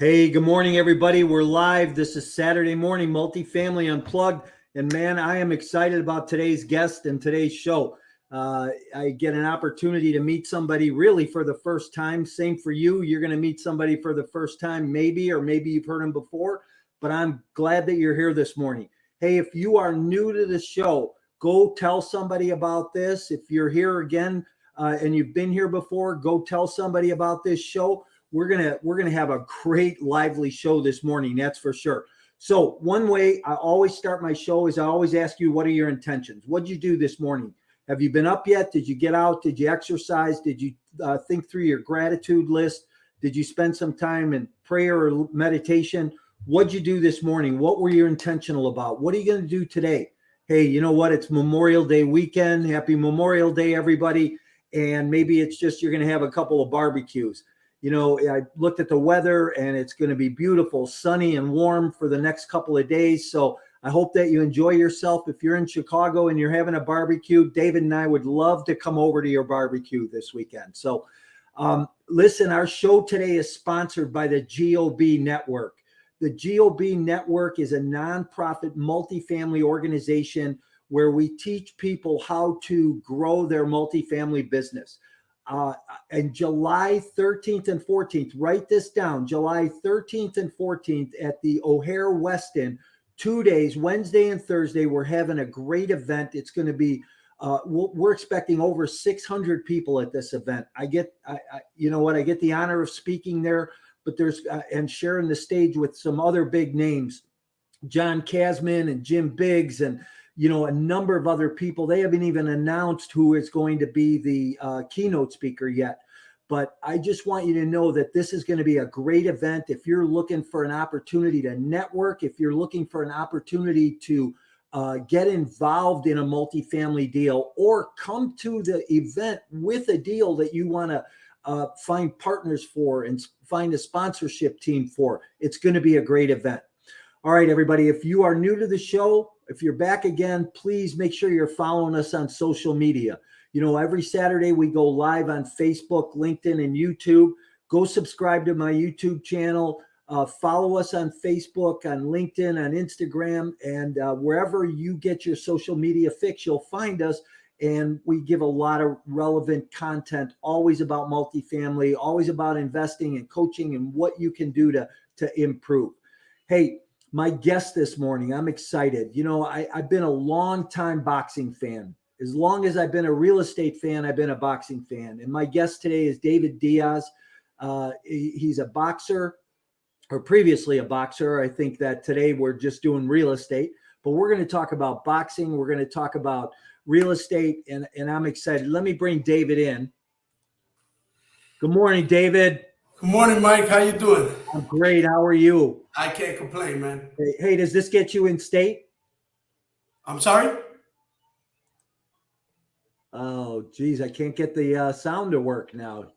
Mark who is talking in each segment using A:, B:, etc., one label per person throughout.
A: Hey, good morning, everybody. We're live. This is Saturday morning, Multifamily Unplugged. And man, I am excited about today's guest and today's show. I get an opportunity to meet somebody really for the first time. Same for you. You're going to meet somebody for the first time, maybe, or maybe you've heard him before. But I'm glad that you're here this morning. Hey, if you are new to the show, go tell somebody about this. If you're here again and you've been here before, go tell somebody about this show. We're gonna have a great lively show this morning, that's for sure. So one way I always start my show is I always ask you, what are your intentions? What'd you do this morning? Have you been up yet? Did you get out? Did you exercise? Did you think through your gratitude list? Did you spend some time in prayer or meditation? What'd you do this morning? What were you intentional about? What are you going to do today? Hey, you know what? It's Memorial Day weekend. Happy Memorial Day, everybody. And maybe it's just you're going to have a couple of barbecues. You know, I looked at the weather and it's going to be beautiful, sunny and warm for the next couple of days. So I hope that you enjoy yourself. If you're in Chicago and you're having a barbecue, David and I would love to come over to your barbecue this weekend. So listen, our show today is sponsored by the GOB Network. The GOB Network is a nonprofit multifamily organization where we teach people how to grow their multifamily business. And July 13th and 14th, write this down, July 13th and 14th at the O'Hare Westin, 2 days, Wednesday and Thursday, we're having a great event. It's going to be, we're expecting over 600 people at this event. I get the honor of speaking there, but and sharing the stage with some other big names, John Kasman and Jim Biggs and a number of other people. They haven't even announced who is going to be the keynote speaker yet. But I just want you to know that this is going to be a great event. If you're looking for an opportunity to network, if you're looking for an opportunity to get involved in a multifamily deal, or come to the event with a deal that you want to find partners for and find a sponsorship team for, it's going to be a great event. All right, everybody, if you are new to the show, if you're back again, please make sure you're following us on social media. Every Saturday we go live on Facebook, LinkedIn, and YouTube. Go subscribe to my YouTube channel. Follow us on Facebook, on LinkedIn, on Instagram, and wherever you get your social media fix, you'll find us. And we give a lot of relevant content, always about multifamily, always about investing and coaching and what you can do to improve. Hey, my guest this morning, I'm excited. I've been a long time boxing fan. As long as I've been a real estate fan, I've been a boxing fan. And my guest today is David Diaz. He's a boxer, or previously a boxer. I think that today we're just doing real estate, but we're going to talk about boxing. We're going to talk about real estate, and I'm excited. Let me bring David in. Good morning, David.
B: Good morning, Mike. How you doing?
A: I'm great. How are you?
B: I can't complain, man.
A: Hey, does this get you in state?
B: I'm sorry?
A: Oh, geez, I can't get the sound to work now.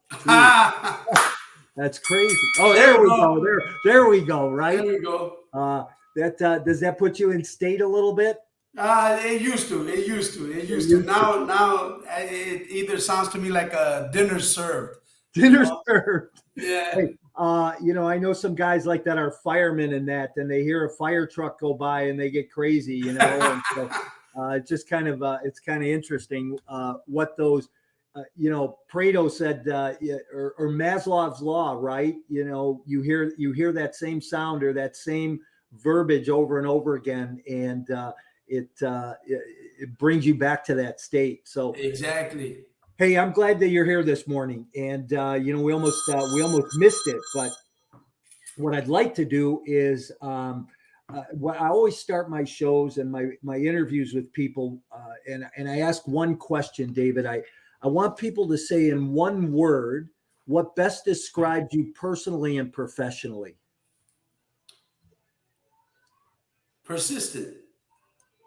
A: That's crazy. Oh, there we go. There we go. Right.
B: There we go.
A: Does that put you in state a little bit?
B: It used to. Now it either sounds to me like a dinner served.
A: Dinner served.
B: Yeah.
A: Hey, I know some guys like that are firemen and and they hear a fire truck go by and they get crazy, and so it's just kind of interesting what those, Pareto said, or Maslow's law, right? You hear that same sound or that same verbiage over and over again, and it brings you back to that state. So
B: exactly.
A: Hey, I'm glad that you're here this morning, and we almost missed it. But what I'd like to do is, what I always start my shows and my interviews with people, and I ask one question, David. I want people to say in one word what best describes you personally and professionally.
B: Persistent.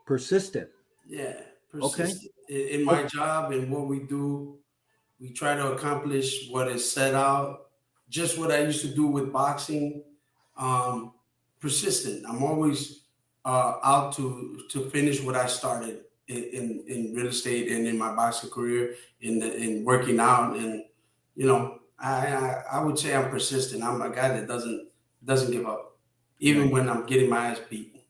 A: Persistent.
B: Yeah. Persistent. Okay. In my job and what we do, we try to accomplish what is set out. Just what I used to do with boxing. Persistent. I'm always out to finish what I started in real estate and in my boxing career, in working out. And I would say I'm persistent. I'm a guy that doesn't doesn't give up, even when I'm getting my ass beat.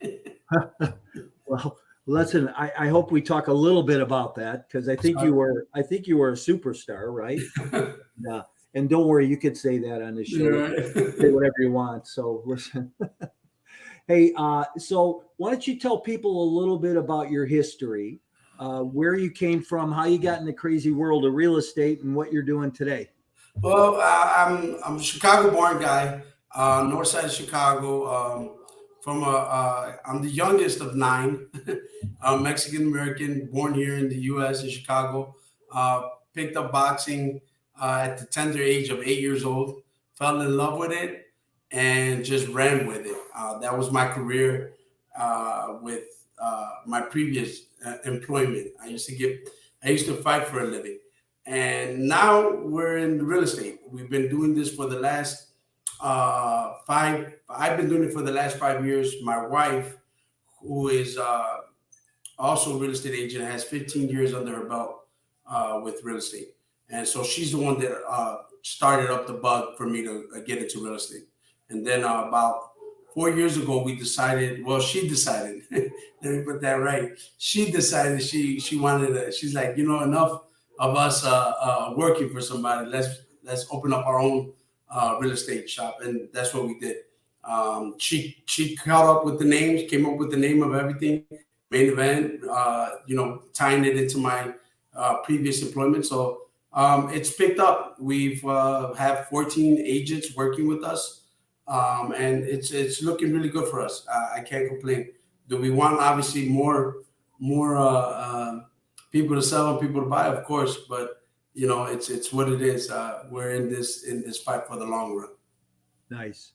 A: Well, listen, I hope we talk a little bit about that because I think you were a superstar, right? Yeah. And don't worry, you could say that on the show.
B: Right.
A: Say whatever you want. So listen. Hey, so why don't you tell people a little bit about your history, where you came from, how you got in the crazy world of real estate, and what you're doing today?
B: Well, I'm a Chicago-born guy, north side of Chicago. I'm the youngest of nine, Mexican American, born here in the U.S. in Chicago. Picked up boxing at the tender age of 8 years old. Fell in love with it and just ran with it. That was my career with my previous employment. I used to fight for a living. And now we're in real estate. We've been doing this for the last I've been doing it for the last 5 years. My wife, who is also a real estate agent, has 15 years under her belt with real estate. And so she's the one that started up the bug for me to get into real estate. And then about 4 years ago, she decided, let me put that right. She decided she wanted to, she's like, enough of us working for somebody. Let's open up our own real estate shop, and that's what we did. She caught up with the names, came up with the name of everything, main event, tying it into my previous employment. So it's picked up. We've have 14 agents working with us, and it's looking really good for us. I can't complain. Do we want obviously more people to sell and people to buy? Of course, but it's what it is. We're in this fight for the long run.
A: Nice.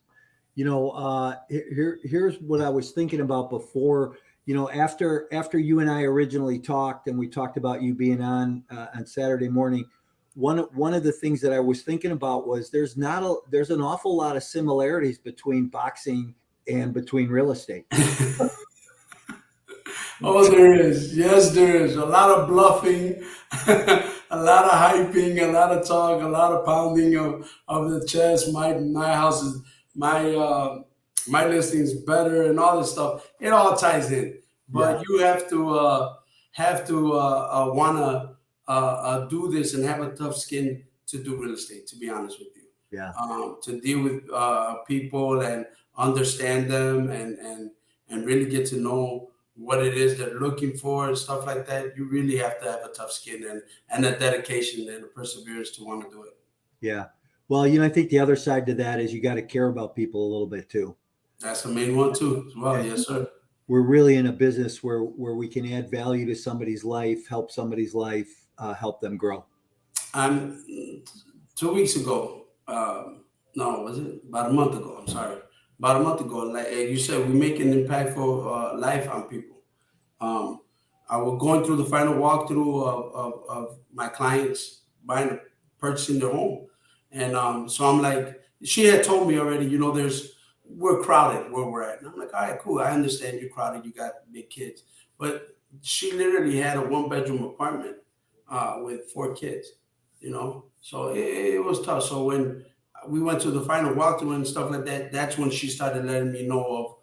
A: Here's what I was thinking about before. After you and I originally talked, and we talked about you being on Saturday morning. One of the things that I was thinking about was there's an awful lot of similarities between boxing and between real estate.
B: Oh, there is. Yes, there is. A lot of bluffing, a lot of hyping, a lot of talk, a lot of pounding of the chest. My house is my listing's better and all this stuff. It all ties in. But you have to want to do this and have a tough skin to do real estate, to be honest with you.
A: Yeah.
B: To deal with people and understand them and really get to know what it is they're looking for and stuff like that. You really have to have a tough skin and a dedication and a perseverance to want to do it.
A: Yeah. Well, I think the other side to that is you got to care about people a little bit too.
B: That's the main one too as well. Yes, sir.
A: We're really in a business where we can add value to somebody's life, help somebody's life, help them grow.
B: 2 weeks ago, no, was it about a month ago? I'm sorry. About a month ago, like you said, we make an impactful life on people. I was going through the final walkthrough of my clients purchasing their home. And so I'm like, she had told me already, we're crowded where we're at. And I'm like, all right, cool. I understand you're crowded. You got big kids. But she literally had a 1-bedroom apartment with 4 kids, So it was tough. So when we went to the final walkthrough and stuff like that, that's when she started letting me know of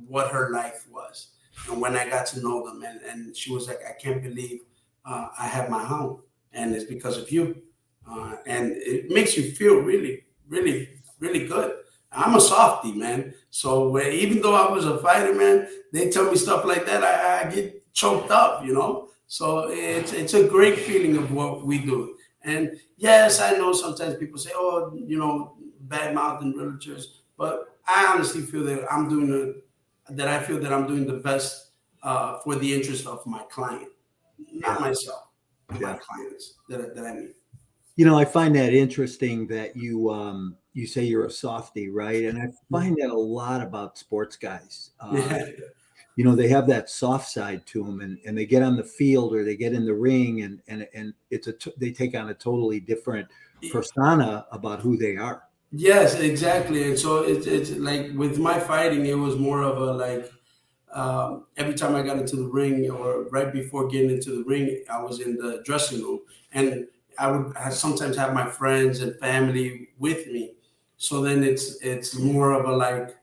B: what her life was. And when I got to know them, and she was like, I can't believe I have my home, and it's because of you. And it makes you feel really, really, really good. I'm a softie, man. So even though I was a fighter, man, they tell me stuff like that, I get choked up, So it's a great feeling of what we do. And yes, I know sometimes people say, oh, bad mouthing realtors, but I honestly feel that I'm doing the best for the interest of my client, not myself, my clients that I meet.
A: I find that interesting that you say you're a softie, right? And I find that a lot about sports guys. They have that soft side to them, and they get on the field or they get in the ring, and they take on a totally different persona about who they are.
B: Yes, exactly. And so it's like with my fighting, it was more of a like every time I got into the ring or right before getting into the ring, I was in the dressing room, and I would sometimes have my friends and family with me. So then it's more of a like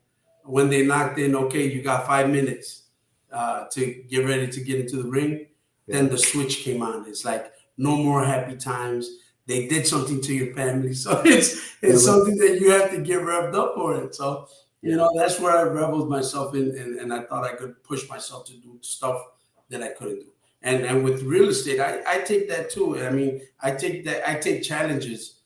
B: when they knocked in, okay, you got 5 minutes to get ready to get into the ring. Then the switch came on. It's like no more happy times. They did something to your family, so it's something that you have to get revved up for it. So that's where I reveled myself in, and I thought I could push myself to do stuff that I couldn't do. And with real estate, I take that too. I mean, I take challenges.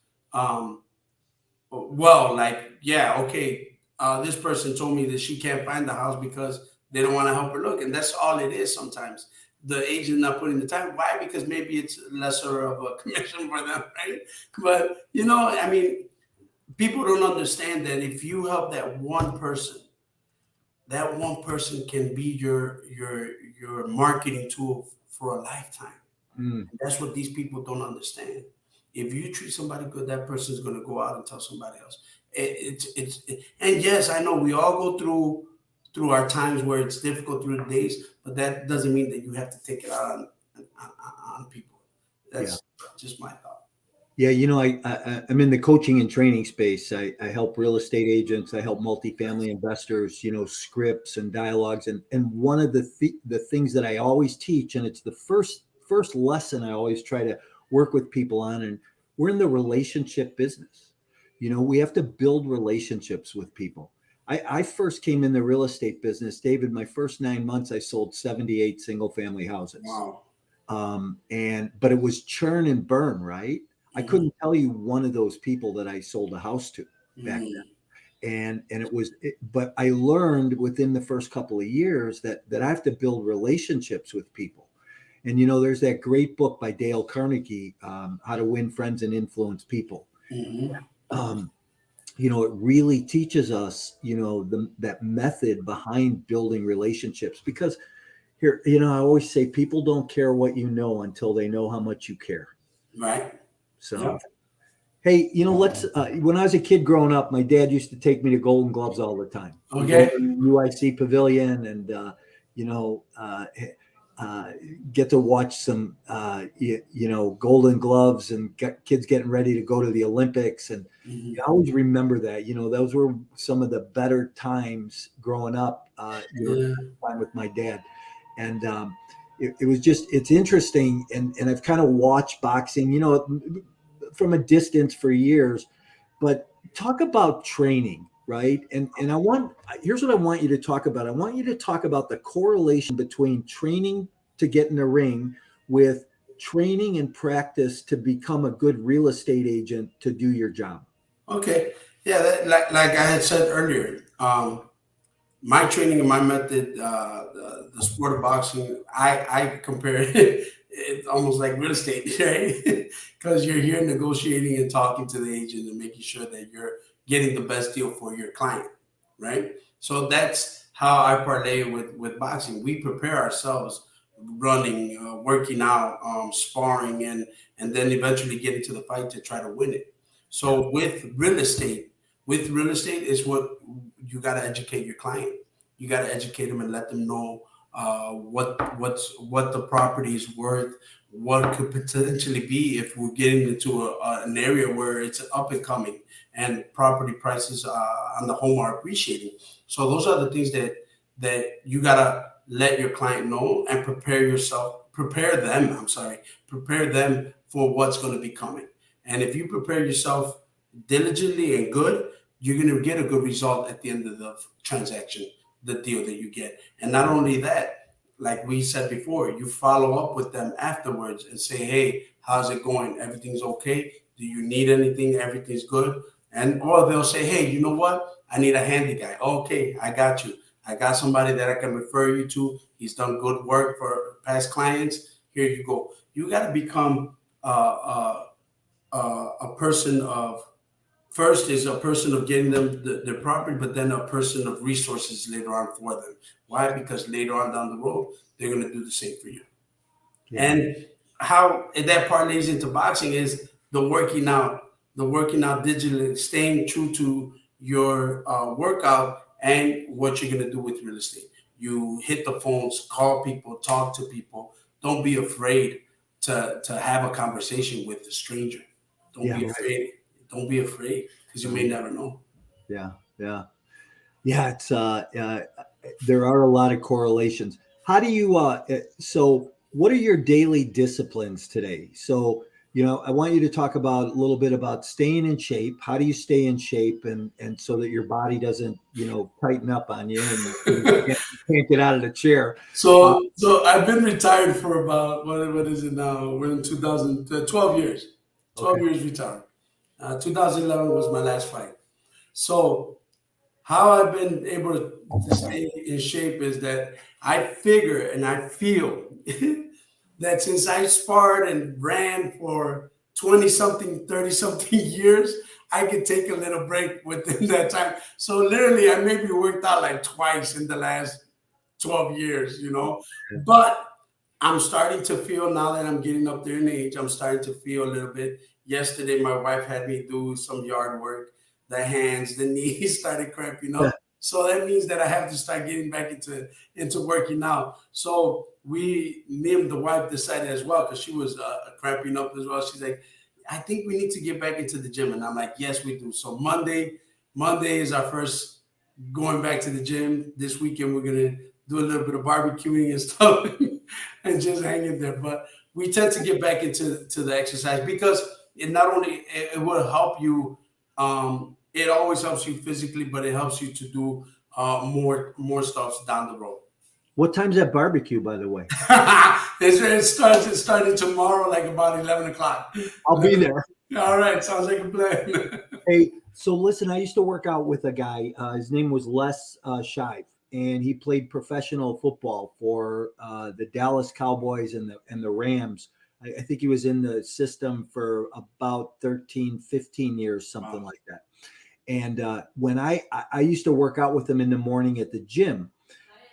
B: Well, like, yeah, okay, this person told me that she can't find the house because they don't want to help her look. And that's all it is sometimes. The agent not putting the time. Why? Because maybe it's lesser of a commission for them, right? But, I mean, people don't understand that if you help that one person can be your marketing tool for a lifetime.
A: Mm.
B: That's what these people don't understand. If you treat somebody good, that person is going to go out and tell somebody else. And yes, I know we all go through our times where it's difficult through the days, but that doesn't mean that you have to take it out on people. That's just my thought.
A: Yeah, I'm in the coaching and training space. I help real estate agents. I help multifamily investors, scripts and dialogues. And one of the things that I always teach, and it's the first lesson I always try to work with people on, and we're in the relationship business. We have to build relationships with people. I first came in the real estate business, David. My first 9 months, I sold 78 single family houses.
B: Wow.
A: But it was churn and burn, right? I couldn't tell you one of those people that I sold a house to back then. But I learned within the first couple of years that I have to build relationships with people. And, there's that great book by Dale Carnegie, How to Win Friends and Influence People. It really teaches us, that method behind building relationships, because here, I always say people don't care what you know until they know how much you care.
B: Right.
A: So, hey, let's. When I was a kid growing up, my dad used to take me to Golden Gloves all the time.
B: Okay.
A: UIC Pavilion, and get to watch some, Golden Gloves and kids getting ready to go to the Olympics, and I always remember that. Those were some of the better times growing up. Time with my dad, and it was just, it's interesting, and I've kind of watched boxing, from a distance for years, but talk about training, right? And here's what I want you to talk about. I want you to talk about the correlation between training to get in the ring with training and practice to become a good real estate agent to do your job.
B: Okay. Yeah, like I had said earlier, my training and my method, the sport of boxing, I compare it, it's almost like real estate, right? Because you're here negotiating and talking to the agent and making sure that you're getting the best deal for your client, right? So that's how I parlay with boxing. We prepare ourselves, running, working out, sparring, and then eventually getting to the fight to try to win it. So with real estate is what you got to educate your client. You got to educate them and let them know what the property is worth, what could potentially be if we're getting into an area where it's up and coming and property prices on the home are appreciating. So those are the things that you gotta let your client know and prepare them for what's going to be coming. And if you prepare yourself diligently and good, you're going to get a good result at the end of the transaction, the deal that you get. And not only that, like we said before, you follow up with them afterwards and say, hey, how's it going? Everything's okay? Do you need anything? Everything's good? Or they'll say, hey, you know what? I need a handy guy. Okay, I got you. I got somebody that I can refer you to. He's done good work for past clients. Here you go. You got to become a person of, first is a person of getting them their property, but then a person of resources later on for them. Why? Because later on down the road, they're going to do the same for you. Yeah. And how that parlays into boxing is the working out digitally, staying true to your workout and what you're going to do with real estate. You hit the phones, call people, talk to people. Don't be afraid to have a conversation with a stranger. Don't be afraid. Don't be afraid. because you may never know.
A: Yeah. Yeah. Yeah. It's, there are a lot of correlations. How do you, so what are your daily disciplines today? So, I want you to talk about a little bit about staying in shape. How do you stay in shape and so that your body doesn't, tighten up on you and can't get out of the chair?
B: So I've been retired for about, what is it now? We're in 12 years. 12
A: Okay.
B: years retired. 2011 was my last fight. So how I've been able to stay in shape is that I figure and I feel that since I sparred and ran for 20 something, 30 something years, I could take a little break within that time. So literally, I maybe worked out like twice in the last 12 years, but I'm starting to feel now that I'm getting up there in age, I'm starting to feel a little bit. Yesterday, my wife had me do some yard work. The hands, the knees started cramping up. So that means that I have to start getting back into working out. So me and the wife decided as well, because she was cramping up as well. She's like, I think we need to get back into the gym. And I'm like, yes, we do. So Monday is our first going back to the gym. This weekend, we're going to do a little bit of barbecuing and stuff and just hang in there. But we tend to get back into the exercise because it not only it will help you, it always helps you physically, but it helps you to do more stuff down the road.
A: What time's that barbecue, by the way?
B: It's starting tomorrow, like about 11 o'clock.
A: I'll be there.
B: All right, sounds like a plan.
A: Hey, so listen, I used to work out with a guy. His name was Les Shive, and he played professional football for the Dallas Cowboys and the Rams. I think he was in the system for about 13, 15 years, something like that. And when I used to work out with him in the morning at the gym,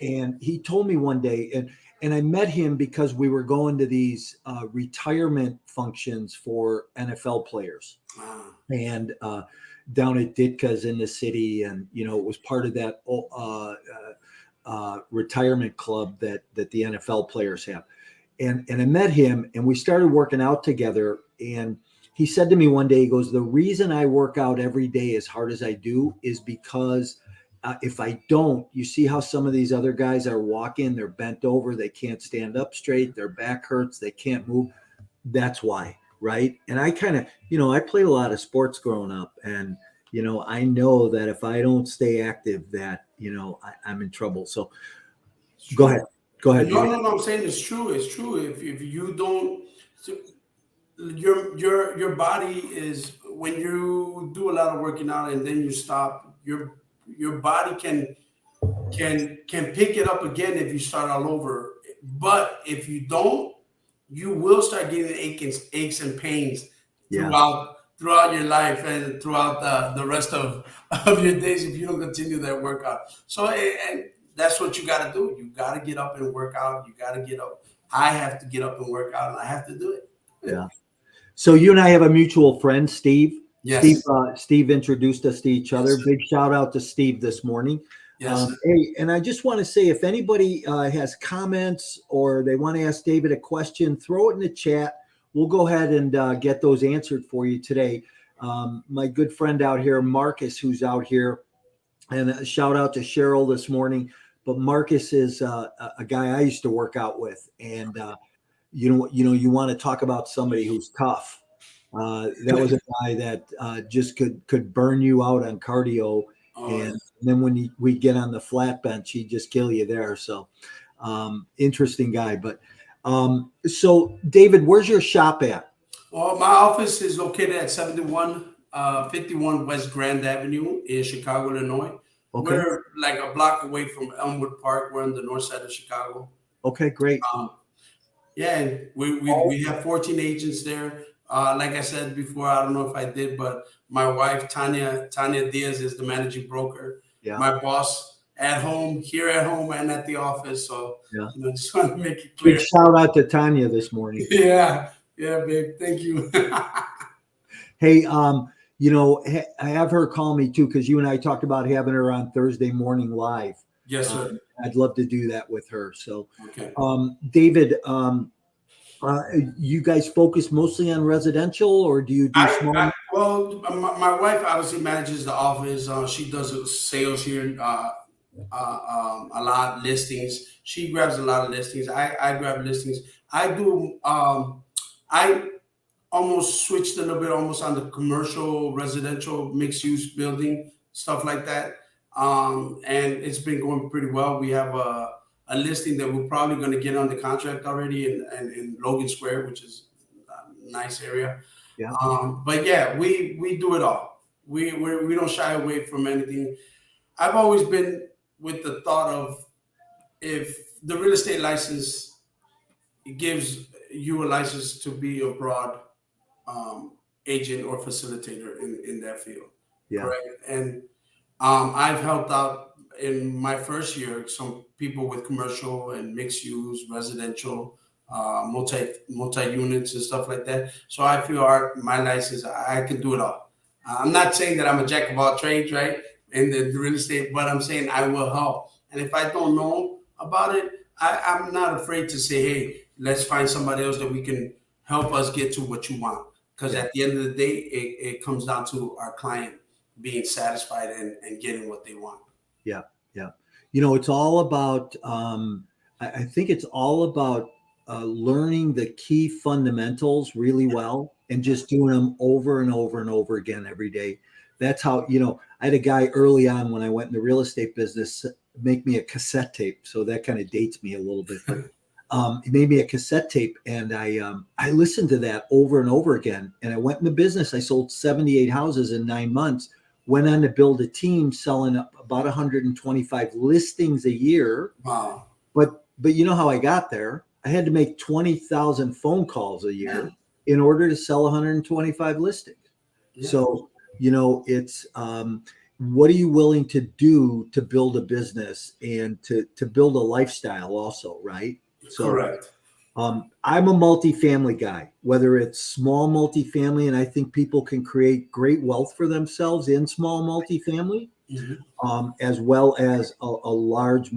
A: and he told me one day, and I met him because we were going to these retirement functions for NFL players, and down at Ditka's in the city, and it was part of that retirement club that the NFL players have. And I met him, and we started working out together. And he said to me one day, he goes, the reason I work out every day as hard as I do is because if I don't, you see how some of these other guys are walking, they're bent over, they can't stand up straight, their back hurts, they can't move. That's why, right? And I kind of, I played a lot of sports growing up, and I know that if I don't stay active, that I'm in trouble. So go ahead.
B: No. I'm saying it's true. It's true. If you don't, your body is, when you do a lot of working out and then you stop, your body can pick it up again if you start all over. But if you don't, you will start getting aches and pains throughout your life and throughout the rest of your days if you don't continue that workout. So and that's what you got to do. You got to get up and work out. You got to get up. I have to get up and work out, and I have to do it.
A: Yeah. So you and I have a mutual friend, Steve.
B: Yes.
A: Steve introduced us to each other. Yes. Big shout out to Steve this morning.
B: Yes.
A: Hey, and I just want to say, if anybody has comments or they want to ask David a question, throw it in the chat. We'll go ahead and get those answered for you today. My good friend out here, Marcus, who's out here, and a shout out to Cheryl this morning. But Marcus is a guy I used to work out with, and you want to talk about somebody who's tough. That was a guy that just could burn you out on cardio, and then when we get on the flat bench, he'd just kill you there. So interesting guy. But so David, where's your shop at?
B: Well, my office is located at 7151 West Grand Avenue in Chicago, Illinois. Okay. We're like a block away from Elmwood Park. We're on the north side of Chicago.
A: Okay, great.
B: And we have 14 agents there. Like I said before, I don't know if I did, but my wife, Tanya Diaz, is the managing broker. Yeah. My boss here at home and at the office. So just want to make it clear.
A: Big shout out to Tanya this morning.
B: Yeah, babe. Thank you.
A: Hey, I have her call me too, because you and I talked about having her on Thursday morning live.
B: Yes, sir.
A: I'd love to do that with her. So,
B: okay.
A: David, you guys focus mostly on residential, or do you do small?
B: Well, my wife obviously manages the office. She does sales here, a lot listings. She grabs a lot of listings. I grab listings. I do. I almost switched a little bit, almost on the commercial, residential, mixed use building stuff like that. And it's been going pretty well. We have a listing that we're probably going to get on the contract already in Logan Square, which is a nice area.
A: Yeah.
B: But yeah, we do it all. We don't shy away from anything. I've always been with the thought of, if the real estate license gives you a license to be a broad agent or facilitator in that field.
A: Yeah.
B: Correct. And I've helped out in my first year some people with commercial and mixed use, residential, multi units and stuff like that. So I feel my license, I can do it all. I'm not saying that I'm a jack of all trades, right, in the real estate, but I'm saying I will help. And if I don't know about it, I'm not afraid to say, hey, let's find somebody else that we can help us get to what you want. Because at the end of the day, it comes down to our client being satisfied and getting what they want.
A: Yeah. Yeah. You know, it's all about, I think it's all about learning the key fundamentals really well and just doing them over and over and over again every day. That's how, you know, I had a guy early on when I went in the real estate business make me a cassette tape. So that kind of dates me a little bit. He made me a cassette tape, and I listened to that over and over again. And I went in the business. I sold 78 houses in 9 months. Went on to build a team selling about 125 listings a year.
B: Wow.
A: But you know how I got there? I had to make 20,000 phone calls a year in order to sell 125 listings. Yeah. So, you know, it's what are you willing to do to build a business and to build a lifestyle also, right? So,
B: correct.
A: I'm a multifamily guy, whether it's small multifamily, and I think people can create great wealth for themselves in small multifamily, as well as a large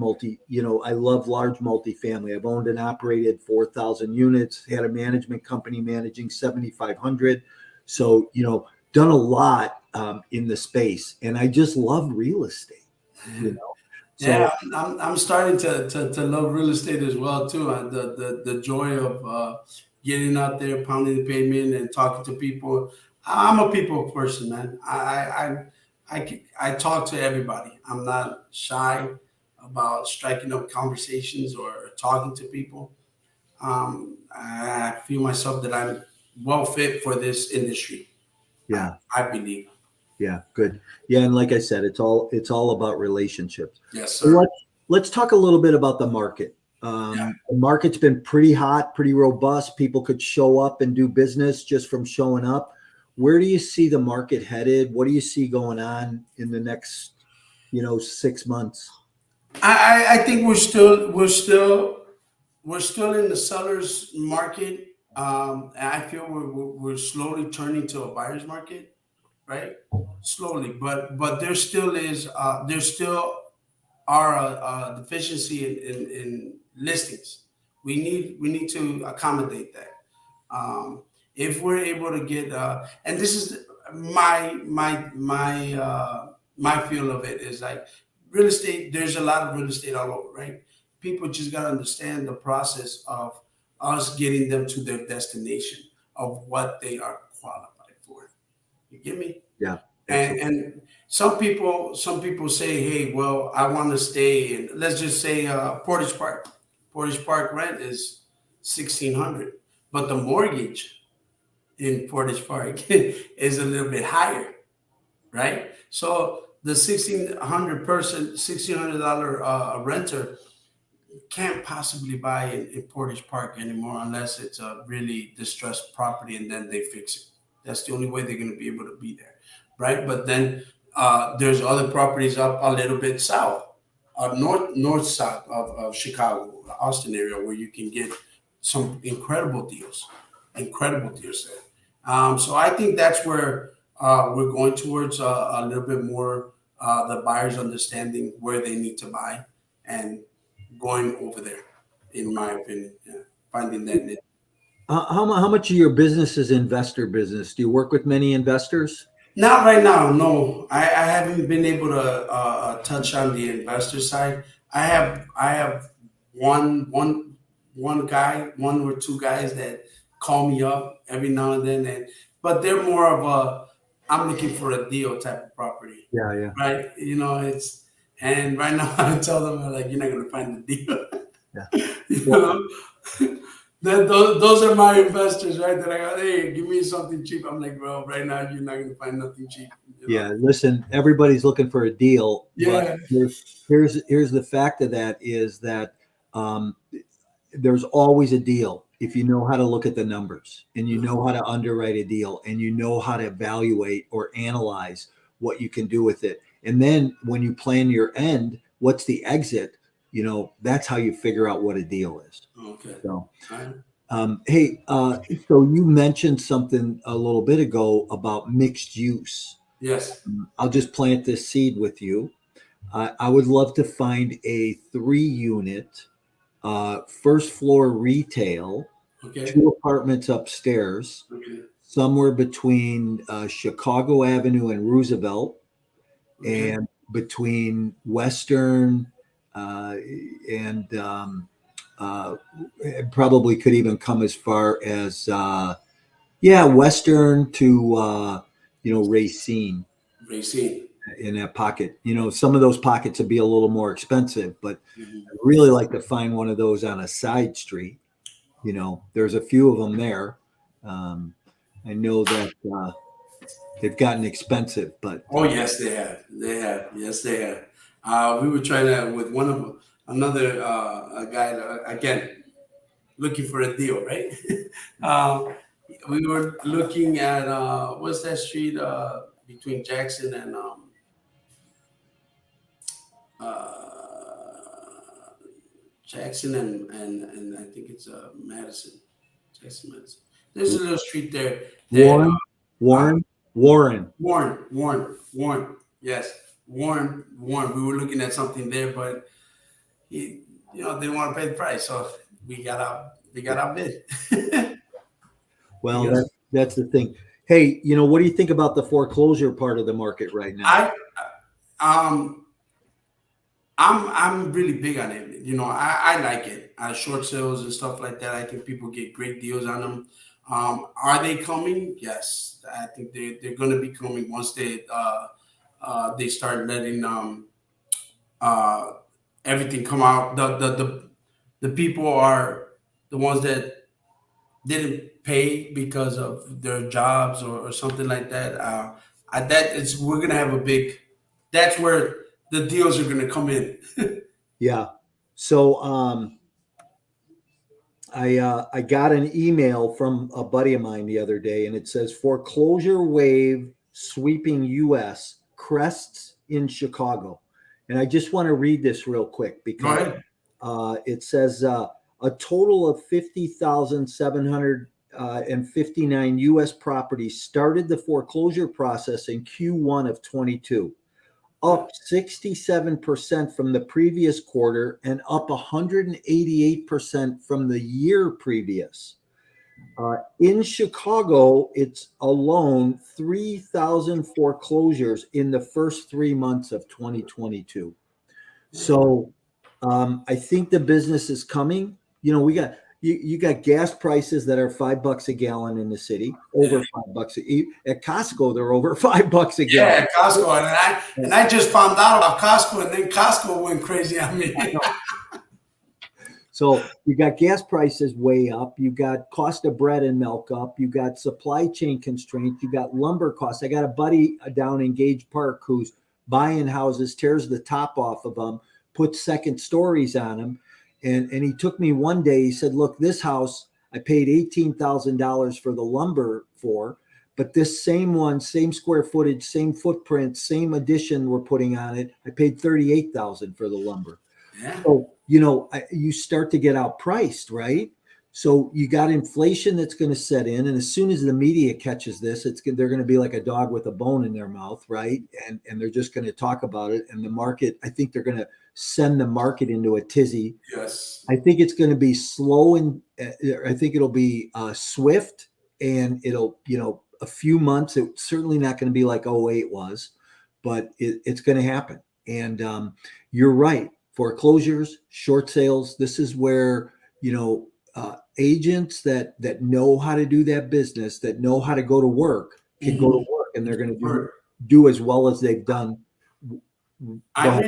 A: you know, I love large multifamily. I've owned and operated 4,000 units, had a management company managing 7,500. So, you know, done a lot in the space, and I just love real estate, you know. So,
B: yeah, I'm starting to love real estate as well too. The joy of getting out there, pounding the pavement, and talking to people. I'm a people person, man. I talk to everybody. I'm not shy about striking up conversations or talking to people. I feel myself that I'm well fit for this industry.
A: yeah.
B: I believe.
A: Yeah, good. Yeah, and like I said, it's all about relationships.
B: Yes,
A: So
B: sir.
A: let's talk a little bit about the market. The market's been pretty hot, pretty robust. People could show up and do business just from showing up. Where do you see the market headed? What do you see going on in the next, 6 months?
B: I think we're still in the seller's market. And I feel we're slowly turning to a buyer's market, right? Slowly, but there still are a deficiency in listings. We need to accommodate that. If we're able to get and this is my feel of it is like real estate. There's a lot of real estate all over, right? People just got to understand the process of us getting them to their destination of what they are qualified for. You get me?
A: Yeah.
B: And some people say, hey, well, I want to stay in, let's just say Portage Park. Portage Park rent is 1,600, but the mortgage in Portage Park is a little bit higher, right? So the $1,600 renter can't possibly buy in Portage Park anymore unless it's a really distressed property and then they fix it. That's the only way they're going to be able to be there, right? But then there's other properties up a little bit south, north south of Chicago, the Austin area, where you can get some incredible deals there. So I think that's where we're going towards a little bit more the buyers understanding where they need to buy and going over there, in my opinion, finding that niche.
A: How much of your business is investor business? Do you work with many investors?
B: Not right now, no. I haven't been able to touch on the investor side. I have one guy, one or two guys that call me up every now and then, and but they're more of a I'm looking for a deal type of property,
A: Yeah, yeah,
B: right? It's and right now I tell them like you're not gonna find the deal,
A: yeah.
B: you
A: Well,
B: know. Those are my investors, right? That I go, hey, give me something cheap. I'm like, bro, right now you're not gonna find nothing cheap,
A: yeah. Listen, everybody's looking for a deal, but
B: Yeah,
A: here's the fact of that is that um, there's always a deal if you know how to look at the numbers and you know how to underwrite a deal and you know how to evaluate or analyze what you can do with it. And then when you plan your end, what's the exit? That's how you figure out what a deal is.
B: okay.
A: So,
B: All right.
A: hey, so you mentioned something a little bit ago about mixed use.
B: Yes.
A: I'll just plant this seed with you. I would love to find a 3-unit, first floor retail,
B: Okay.
A: 2 apartments upstairs,
B: Okay.
A: somewhere between Chicago Avenue and Roosevelt,
B: Okay.
A: and between Western uh, and uh, it probably could even come as far as Western to Racine
B: Racine.
A: in that pocket. Some of those pockets would be a little more expensive, but
B: Mhm.
A: I'd really like to find one of those on a side street. There's a few of them there. Um, I know that they've gotten expensive, but
B: Oh yes, they have. They have. Yes, they have. We were trying to with one of another a guy again looking for a deal, right? uh, we were looking at what's that street between Jackson and uh, Jackson and I think it's Madison. Jackson Madison. There's a little street there that
A: Warren,
B: huh?
A: Warren, Warren.
B: Warren. Yes, Warren. We were looking at something there, but he, didn't want to pay the price, so we got
A: Yeah.
B: outbid.
A: Well,
B: Because
A: that's the thing. Hey, what do you think about the foreclosure part of the market right now?
B: I, um, I'm really big on it. I like it. Short sales and stuff like that. I think people get great deals on them. Are they coming? Yes, I think they're going to be coming once they start letting uh, everything come out. The people are the ones that didn't pay because of their jobs or something like that. We're gonna have a big. That's where the deals are gonna come in.
A: Yeah. So I got an email from a buddy of mine the other day, and it says foreclosure wave sweeping U.S. crests in Chicago, and I just want to read this real quick
B: Go
A: because
B: ahead.
A: it says a total of 50,759 U.S. properties started the foreclosure process in Q1 of 22,
B: Yeah.
A: up 67% from the previous quarter and up 188% from the year previous. In Chicago, it's alone 3,000 foreclosures in the first 3 months of 2022. So I think the business is coming. We got you got gas prices that are $5 a gallon in the city,
B: Yeah.
A: over $5 at Costco. They're over $5 a gallon.
B: Yeah, Costco, and I just found out about Costco, and then Costco went crazy on me.
A: So you got gas prices way up. You got cost of bread and milk up. You got supply chain constraints. You got lumber costs. I got a buddy down in Gage Park who's buying houses, tears the top off of them, puts second stories on them. And he took me one day. He said, "Look, this house I paid $18,000 for the lumber for, but this same one, same square footage, same footprint, same addition we're putting on it, I paid 38,000 for the lumber."
B: Yeah.
A: So, you start to get outpriced, right? So you got inflation that's going to set in, and as soon as the media catches this, they're going to be like a dog with a bone in their mouth, right? And they're just going to talk about it. And the market, I think they're going to send the market into a tizzy.
B: Yes.
A: I think it's going to be slow, and I think it'll be swift, and it'll, a few months. It's certainly not going to be like '08 was, but it's going to happen. And you're right. Foreclosures, short sales. This is where, agents that know how to do that business, that know how to go to work, can go to work, and they're going to do as well as they've done.
B: When I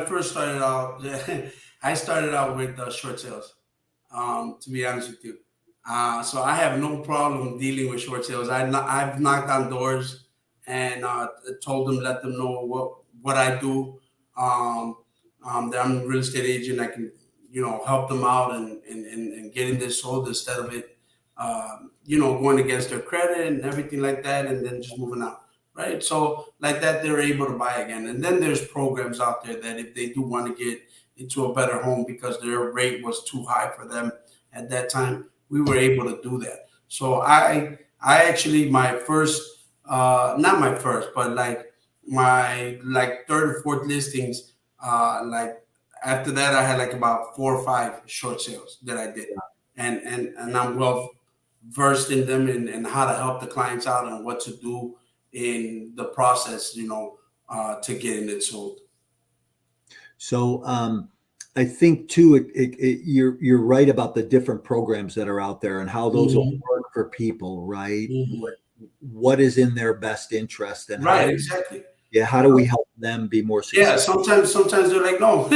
B: first started out, I started out with short sales. To be honest with you, so I have no problem dealing with short sales. I've knocked on doors and told them, let them know what I do. That I'm a real estate agent. I can, help them out and getting this sold instead of it, going against their credit and everything like that, and then just moving out. Right. So like that, they're able to buy again. And then there's programs out there that if they do want to get into a better home because their rate was too high for them at that time, we were able to do that. So I actually, my first, not my first, but like my third or fourth listings, like after that, I had like about 4 or 5 short sales that I did. And I'm well versed in them and how to help the clients out and what to do in the process, to getting it sold.
A: So I think too, you're right about the different programs that are out there and how those will work for people, right? What is in their best interest, and
B: exactly.
A: Yeah, how do we help them be more successful?
B: Yeah, sometimes they're like, no,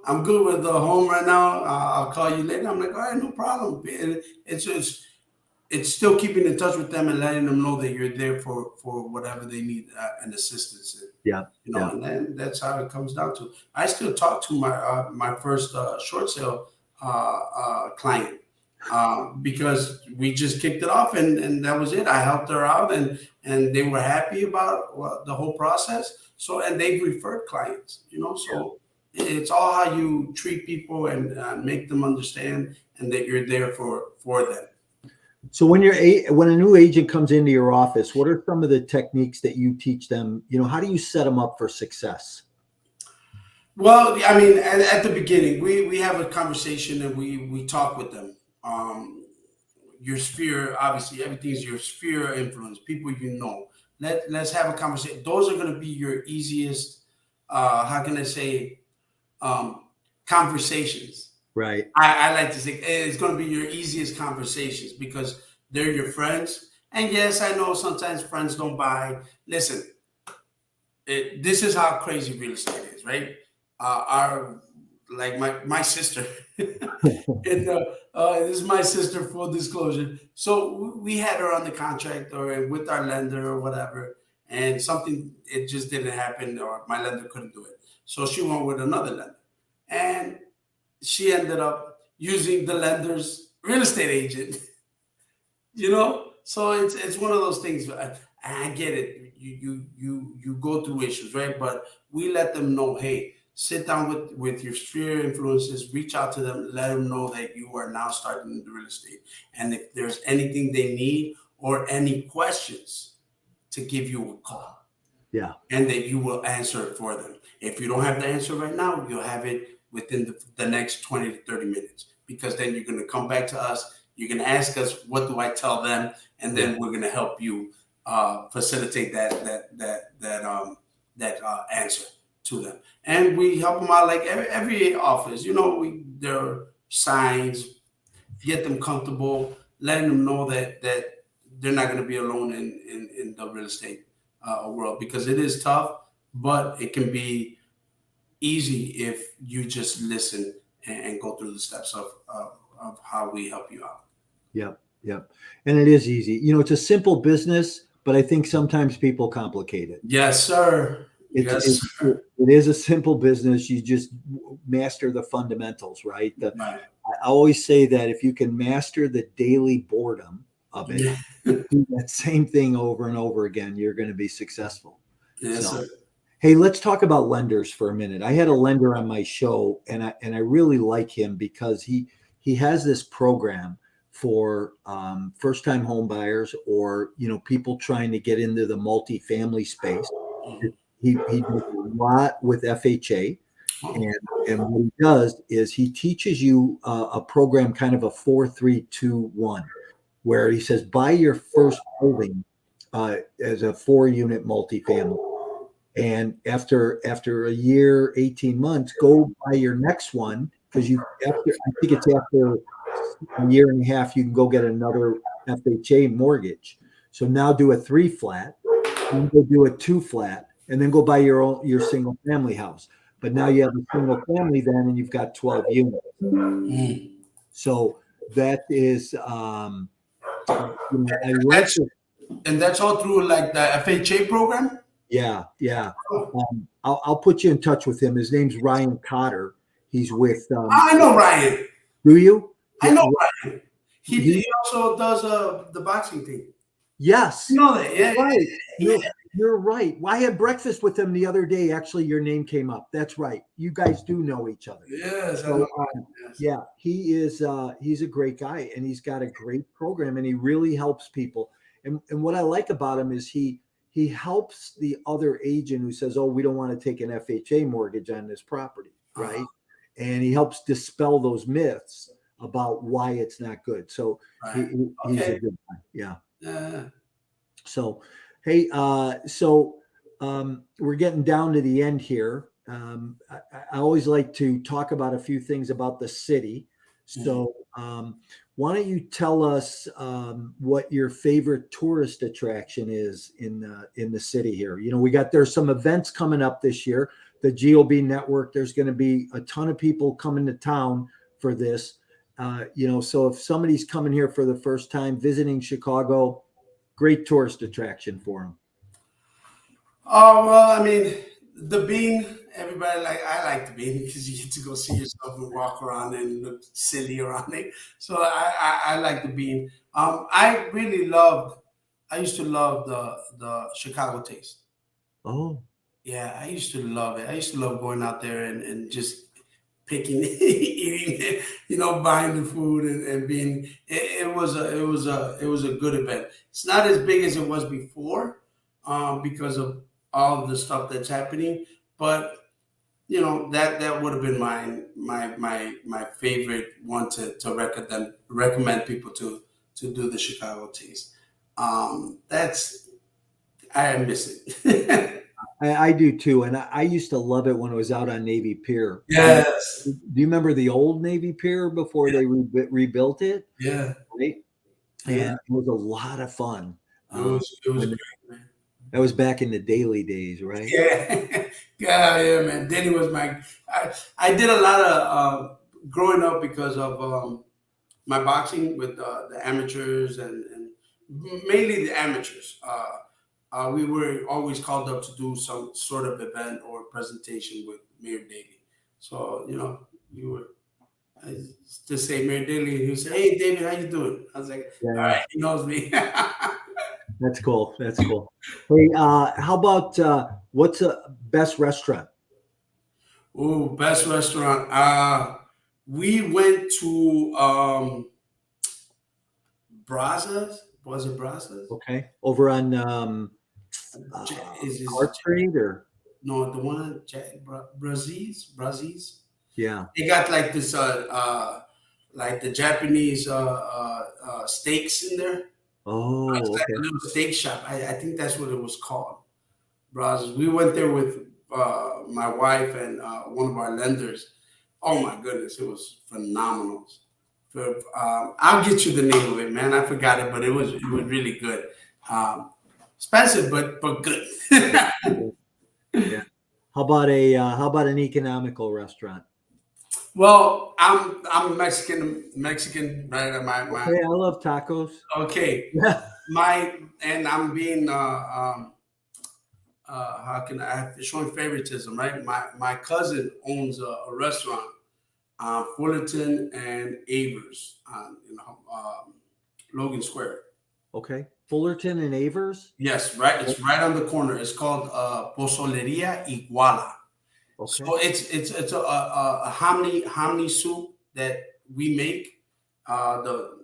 B: I'm good with the home right now. I'll call you later. I'm like, all right, no problem. And it's still keeping in touch with them and letting them know that you're there for whatever they need and assistance. And then that's how it comes down to. I still talk to my first short sale client because we just kicked it off and that was it. I helped her out and they were happy about the whole process. So, and they've referred clients, so it's all how you treat people and make them understand and that you're there for them.
A: So when a new agent comes into your office, what are some of the techniques that you teach them? How do you set them up for success?
B: Well, I mean, at the beginning, we have a conversation and we talk with them. Your sphere, obviously, everything's your sphere of influence, people Let's have a conversation. Those are going to be your easiest, how can I say, conversations.
A: Right.
B: I like to say it's going to be your easiest conversations because they're your friends. And yes, I know sometimes friends don't buy. Listen, this is how crazy real estate is, right? My sister, and this is my sister, full disclosure. So we had her on the contract or with our lender or whatever, and it just didn't happen, or my lender couldn't do it. So she went with another lender, and she ended up using the lender's real estate agent. So it's one of those things. I get it. You go through issues, right? But we let them know, hey, sit down with your sphere influences, reach out to them, let them know that you are now starting in the real estate, and if there's anything they need or any questions, to give you a call.
A: Yeah,
B: and that you will answer it for them. If you don't have the answer right now, you'll have it within the next 20 to 30 minutes, because then you're going to come back to us. You can ask us, what do I tell them? And then we're going to help you facilitate that answer to them. And we help them out like every office. There are signs, get them comfortable, letting them know that they're not going to be alone in the real estate world, because it is tough, but it can be easy if you just listen and go through the steps of how we help you out.
A: Yep. And it is easy. It's a simple business, but I think sometimes people complicate it.
B: Yes, sir.
A: It is a simple business. You just master the fundamentals, right?
B: Right.
A: I always say that if you can master the daily boredom of it, do that same thing over and over again, you're going to be successful.
B: Yes, sir.
A: Hey, let's talk about lenders for a minute. I had a lender on my show, and I really like him because he has this program for first time home buyers, or people trying to get into the multifamily space. He does a lot with FHA,
B: Oh,
A: and what he does is he teaches you a program, kind of a 4-3-2-1, where he says buy your first building as a 4-unit multifamily, and after a year, 18 months, go buy your next one, because I think it's after a year and a half you can go get another FHA mortgage. So now do a 3 flat, then go do a 2 flat, and then go buy your single family house. But now you have a single family then, and you've got 12 units.
B: mm.
A: So that is I like
B: That's
A: this.
B: and that's all through like the FHA program.
A: Yeah, yeah.
B: Oh,
A: I'll put you in touch with him. His name's Ryan Cotter. He's with
B: I know Ryan.
A: do you?
B: I
A: Yeah,
B: know Ryan. He
A: he
B: also does the boxing thing.
A: yes.
B: You know that, yeah,
A: Right.
B: yeah,
A: You're right. Well, I had breakfast with him the other day. Actually, your name came up. That's right. You guys do know each other.
B: yes, I know.
A: So
B: Yes.
A: yeah, he's a great guy, and he's got a great program, and he really helps people. And what I like about him is he helps the other agent who says, "Oh, we don't want to take an FHA mortgage on this property,"
B: Uh-huh.
A: right? And he helps dispel those myths about why it's not good. So
B: Right.
A: he's a
B: Okay.
A: good guy. Yeah.
B: Yeah.
A: So, hey, we're getting down to the end here. I always like to talk about a few things about the city.
B: Mhm.
A: So, why don't you tell us what your favorite tourist attraction is in the city here? There's some events coming up this year. The GOB network. There's going to be a ton of people coming to town for this. So if somebody's coming here for the first time, visiting Chicago, great tourist attraction for them.
B: Oh well, I mean, the bean. Everybody I like the bean because you get to go see yourself and walk around and look silly around it. So I like the bean. I really loved. I used to love the Chicago taste.
A: Oh,
B: Yeah, I used to love it. I used to love going out there and just picking, eating it, buying the food and being. It was a good event. It's not as big as it was before, because of all the stuff that's happening. But that would have been my favorite one to recommend people to do the Chicago taste. That's I miss it.
A: I do too, and I used to love it when it was out on Navy Pier.
B: Yes.
A: Do you remember the old Navy Pier before
B: Yeah.
A: they rebuilt it?
B: Yeah.
A: Right,
B: Yeah.
A: and it was a lot of fun.
B: It was
A: When
B: great, man.
A: that was back in the daily days, right?
B: Yeah, yeah, man. Danny was my. I did a lot of growing up because of my boxing with the amateurs and mainly the amateurs. We were always called up to do some sort of event or presentation with Mayor Daley. So we were. I just say Mayor Daley, and he would say, "Hey, David, how you doing?" I was like, "All
A: Yeah,
B: right, he knows me."
A: that's cool. That's cool. Hey, how about what's a best restaurant?
B: Oh, best restaurant. We went to Brazos. Was it Brazos?
A: Okay, over on
B: Is
A: Clark Street, or
B: no, the one Brazils? Brazils.
A: yeah.
B: They got like this like the Japanese steaks in there. It's
A: Oh,
B: like a
A: okay.
B: little steak shop. I think that's what it was called. Brazos. We went there with my wife and one of our lenders. Oh my goodness, it was phenomenal. I'll get you the name of it, man. I forgot it, but it was really good. Um, Expensive, but good.
A: Yeah. How about an economical restaurant?
B: Well, I'm Mexican, right? My
A: Okay, I love tacos.
B: okay.
A: Yeah.
B: And I'm being how can I have showing favoritism, right? My cousin owns a restaurant, Fullerton and Avers, in Logan Square.
A: Okay. Fullerton and Avers.
B: Yes, right. It's right on the corner. It's called Pozoleria Iguala.
A: Okay.
B: So it's a hominy soup that we make the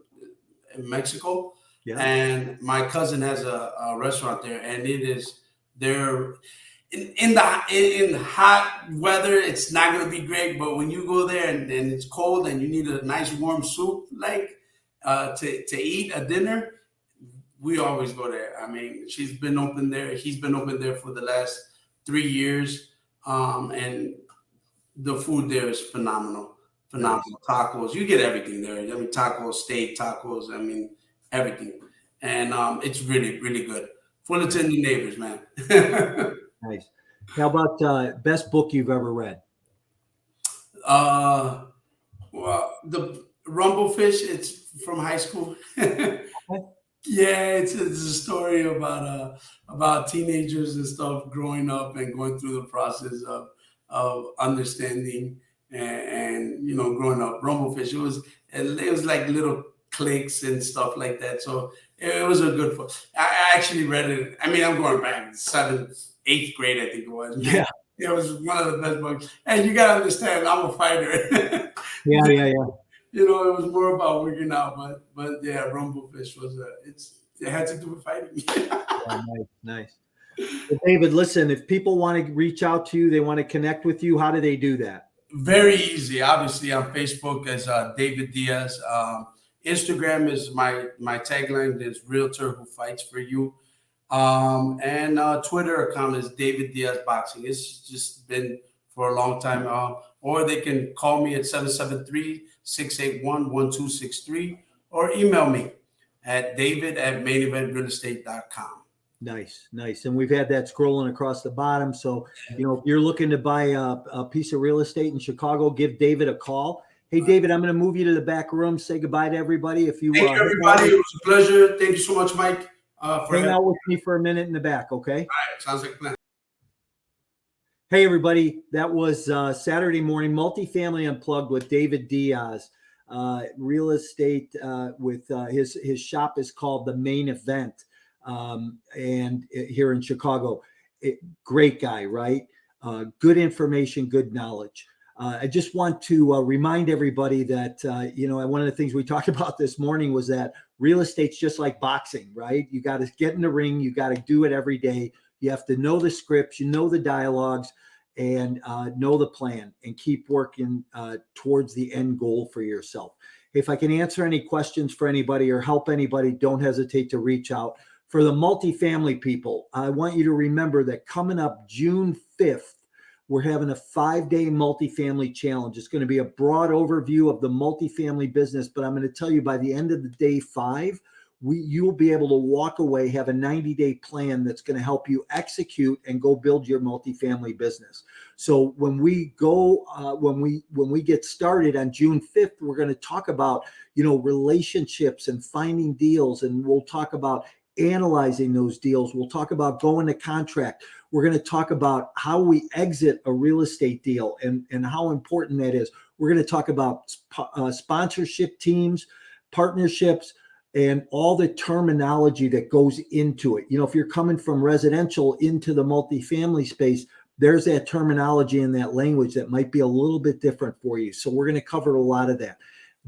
B: in Mexico,
A: Yeah.
B: and my cousin has a restaurant there, and it is there in hot weather. It's not gonna be great, but when you go there and it's cold and you need a nice warm soup, like to eat a dinner, we always go there. I mean, she's been open there. He's been open there for the last 3 years, and the food there is phenomenal. Phenomenal tacos. You get everything there. I mean, tacos, steak, tacos. I mean, everything, and it's really, really good. Fullerton, your neighbors, man.
A: Nice. How about best book you've ever read?
B: Well, the Rumblefish. It's from high school. Yeah, it's a story about teenagers and stuff growing up and going through the process of understanding and growing up. Rumblefish. It was like little cliques and stuff like that. So it was a good book. I actually read it. I mean, I'm going back seventh, eighth grade, I think it was. Man.
A: Yeah.
B: It was one of the best books. And you gotta understand, I'm a fighter.
A: Yeah.
B: It was more about working out, but yeah, Rumblefish was it had to do with fighting.
A: Yeah, nice. Well, David, listen, if people want to reach out to you, they want to connect with you, how do they do that?
B: Very easy. Obviously, on Facebook as David Diaz. Instagram is my tagline is Realtor Who Fights for You. And Twitter account is David Diaz Boxing. It's just been for a long time. Or they can call me at 773-681-1263 or email me at david@maineventrealestate.com.
A: Nice. And we've had that scrolling across the bottom. So, if you're looking to buy a piece of real estate in Chicago, give David a call. Hey, David, I'm going to move you to the back room. Say goodbye to everybody. Thank
B: you, everybody. It was a pleasure. Thank you so much, Mike.
A: Hang out with me for a minute in the back, okay?
B: All right. Sounds like a plan.
A: Hey, everybody. That was Saturday morning Multifamily Unplugged with David Diaz. Real estate with his shop is called The Main Event, and here in Chicago. Great guy, right? Good information, good knowledge. I just want to remind everybody that, one of the things we talked about this morning was that real estate's just like boxing, right? You got to get in the ring. You got to do it every day. You have to know the scripts, the dialogues, and know the plan and keep working towards the end goal for yourself. If I can answer any questions for anybody or help anybody, don't hesitate to reach out. For the multifamily people, I want you to remember that coming up June 5th, we're having a 5-day multifamily challenge. It's going to be a broad overview of the multifamily business, but I'm going to tell you by the end of the day 5, you'll be able to walk away, have a 90-day plan that's going to help you execute and go build your multifamily business. So when we go, when we get started on June 5th, we're going to talk about, relationships and finding deals, and we'll talk about analyzing those deals. We'll talk about going to contract. We're going to talk about how we exit a real estate deal and how important that is. We're going to talk about sponsorship teams, partnerships, and all the terminology that goes into it. If you're coming from residential into the multifamily space, there's that terminology and that language that might be a little bit different for you. So we're going to cover a lot of that.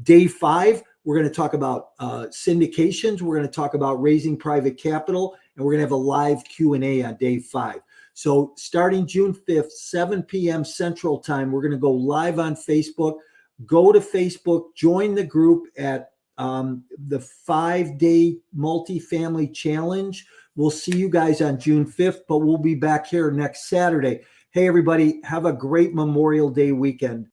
A: Day 5, we're going to talk about syndications. We're going to talk about raising private capital, and we're going to have a live Q&A on day 5. So starting June 5th, 7 p.m. Central Time, we're going to go live on Facebook. Go to Facebook, join the group at the 5-day multifamily challenge. We'll see you guys on June 5th, but we'll be back here next Saturday. Hey, everybody, have a great Memorial Day weekend.